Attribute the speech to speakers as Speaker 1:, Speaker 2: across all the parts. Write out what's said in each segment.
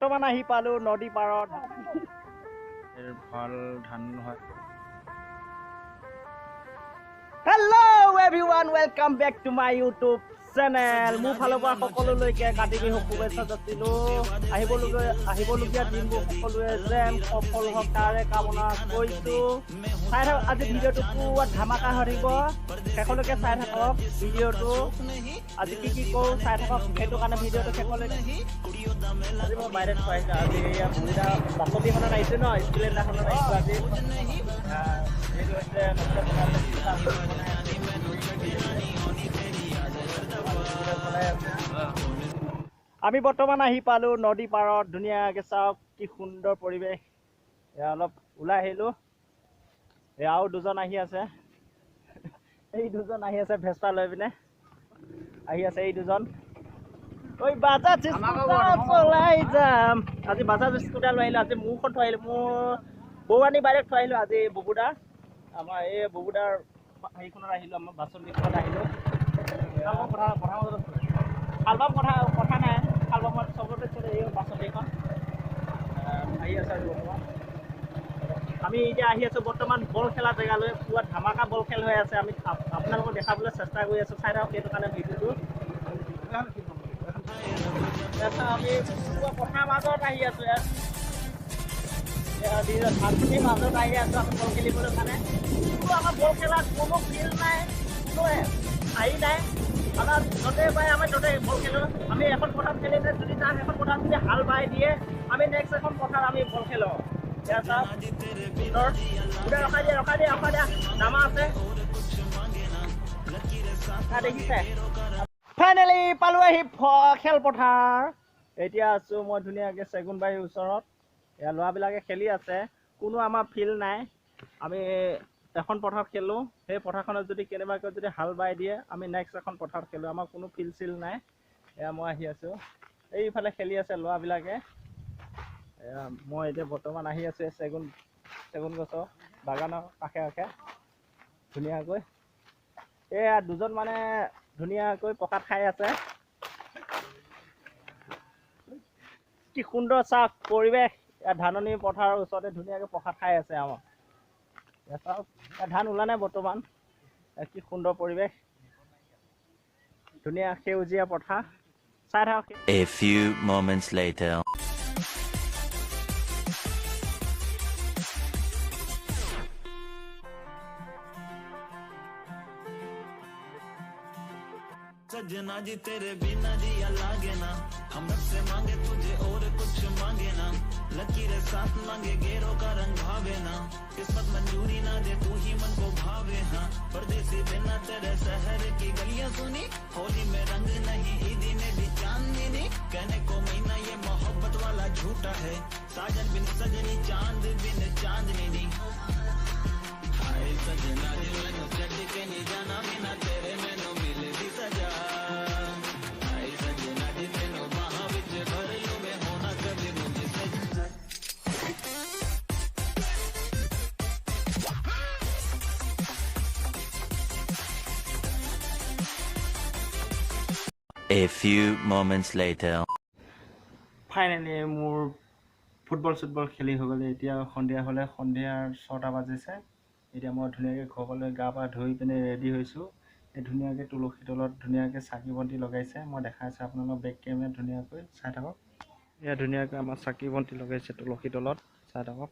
Speaker 1: বৰ্তমান আহি পালো নদী পাৰত
Speaker 2: ভাল ধান হয়।
Speaker 1: Hello' everyone welcome back to my YouTube channel. মোৰ ফালৰ পৰা সকলোলৈকে কাতি বিহু শুভেচ্ছা যাচিলো। আহিবলগীয়া দিনবোৰ সকলোৱে যেন সফল হওক তাৰে কামনা কৰিছো। চাই থাকক আজি ভিডিঅ'টো পুৰা ধামাকা হৈ থাকিব, শেষলৈকে চাই থাকক ভিডিঅ'টো। আজি কি কৰো চাই থাকক, সেইটো কাৰণে ভিডিঅ'টো শেষলৈকে। আজি মই বাহিৰত থৈ আহিছো। আজি এয়া সুবিধা বাছতিখনত আহিছো ন, স্প্লেণ্ডাৰখনত আহিছো আজি। এইটো হৈছে আমি বৰ্তমান আহি পালো নদী পাৰত। ধুনীয়াকে চাওক কি সুন্দৰ পৰিৱেশ। এয়া অলপ ওলাই আহিলো। এয়া আৰু দুজন আহি আছে, এই দুজন আহি আছে ভেস্পা লৈ পিনে আহি আছে। এই দুজন ঐ বাজাজ স্কুটাৰ চলাই যাম। আজি বাজাজ স্কুটাৰ লৈ আহিলো। আজি মোৰখন থৈ আহিলো, মোৰ বৌৱানী বাইদেউক থৈ আহিলো। আজি বুবুদা আমাৰ এই বুবুদাৰ সেইখনত আহিলো, আমাৰ বাছলিখনত আহিলো। আলবাম কথা নাই, আলবামত চবতে চলে এই বাছলিখন আহি আছে। আৰু আমি এতিয়া আহি আছো বৰ্তমান বল খেলা জেগালৈ। পুৰা ধামাকা বল খেল হৈ আছে। আমি আপোনালোকক দেখাবলৈ চেষ্টা কৰি আছো, চাই থাকক সেইটো কাৰণে ভিডিঅ'টো। আমি পথাৰ মাজত আহি আছো, ধানখিনিৰ মাজত আহি আছো আমি বল খেলিবলৈ কাৰণে। কিন্তু আমাৰ বল খেলাত কোনো ফিল্ড নাই, কোনো হেৰি নাই। আমাৰ য'তে পাই আমি ত'তে বল খেলোঁ। আমি এখন পথাৰত খেলিলে যদি তাক এখন পথাৰত যদি হাল বাই দিয়ে, আমি নেক্সট এখন পথাৰত আমি বল খেলোঁ। এতিয়া চাওক সুন্দৰ গোটেই ৰখাই দিয়া নামা আছে দেখিছে। ফাইনেলি পালো আহি খেলপথাৰ। এতিয়া আছো মই ধুনীয়াকে চেগুনবাৰীৰ ওচৰত। এয়া ল'ৰাবিলাকে খেলি আছে, কোনো আমাৰ ফিল্ড নাই। আমি এখন পথাৰত খেলোঁ, সেই পথাৰখনত যদি কেনেবাকৈ যদি হাল বাই দিয়ে আমি নেক্সট এখন পথাৰত খেলোঁ। আমাৰ কোনো ফিল্ড চিল্ড নাই। এয়া মই আহি আছোঁ, এইফালে খেলি আছে ল'ৰাবিলাকে। এয়া মই এতিয়া বৰ্তমান আহি আছোঁ চেগুন গছৰ বাগানৰ কাষে কাষে ধুনীয়াকৈ। এয়া দুজন মানে ধুনীয়াকৈ প্ৰসাদ খাই আছে। কি সুন্দৰ চাওক পৰিৱেশ। ধাননি পথাৰৰ ওচৰতে ধুনীয়াকৈ প্ৰসাদ খাই আছে আমাৰ। ধান ওলা নাই বৰ্তমান। কি সুন্দৰ পৰিৱেশ, ধুনীয়া সেউজীয়া পথাৰ চাই থাকক।
Speaker 3: A few moments later.
Speaker 4: सजना जी तेरे बिना जिया लागे ना, हम रब से मांगे तुझे और कुछ मांगे ना। लकीरें साथ मांगे गेरों का रंग भावे ना, किस्मत मंजूरी ना दे तू ही मन को भावे। हाँ परदेसी बिना तेरे शहर की गलियां सुनी, होली में रंग नहीं ईदी में भी चांदनी। कहने को महीना ये मोहब्बत वाला झूठा है, साजन बिन सजनी चांद बिन चांदनी नी। हाय सजना जी मैनू छड्ड के नहीं जाना, बिना तेरे मैनू मिले दी सजा। हाय सजना जी मैनू बाहां विच भर लो, मैं होना कभी मुझे सजना।
Speaker 3: A few moments later.
Speaker 2: Finally মোৰ ফুটবল খেলি হৈ গ'লে। এতিয়া সন্ধিয়া হ'লে, সন্ধিয়াৰ 6টা বাজিছে। এতিয়া মই ধুনীয়াকৈ ঘৰলৈ গা পা ধুই পিনে ৰেডি হৈছোঁ। এই ধুনীয়াকৈ তুলসী তলত ধুনীয়াকৈ চাকি বন্তি লগাইছে, মই দেখাইছোঁ আপোনালোকক বেক কেমেৰাত ধুনীয়াকৈ চাই থাকক। এয়া ধুনীয়াকৈ আমাৰ চাকি বন্তি লগাইছে তুলসী তলত, চাই থাকক।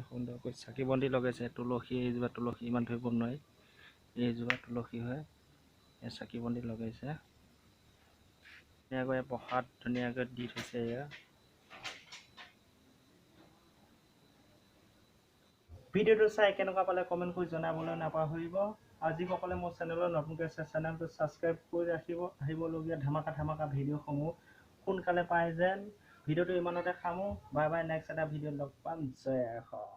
Speaker 2: সুন্দৰকৈ চাকি বন্তি লগাইছে। তুলসী এইজোপা তুলসী ইমান ধৰিব নোৱাৰি, এইজোপা তুলসী হয়। এই চাকি বন্তি লগাইছে ধুনীয়াকৈ, প্ৰসাদ ধুনীয়াকৈ দি থৈছে। এয়া ভিডিঅ'টো চাই কেনেকুৱা পালে কমেণ্ট কৰি জনাবলৈ নাপাহৰিব। আৰু যিসকলে মোৰ চেনেলত নতুনকৈ আছে চেনেলটো ছাবস্ক্ৰাইব কৰি ৰাখিব। আহিবলগীয়া ধামাকা ভিডিঅ'সমূহ সোনকালে পাই যেন। ভিডিঅ'টো ইমানতে সামো। বাই বাই, নেক্সট এটা ভিডিঅ'ত লগ পাম। জয় আই অসম।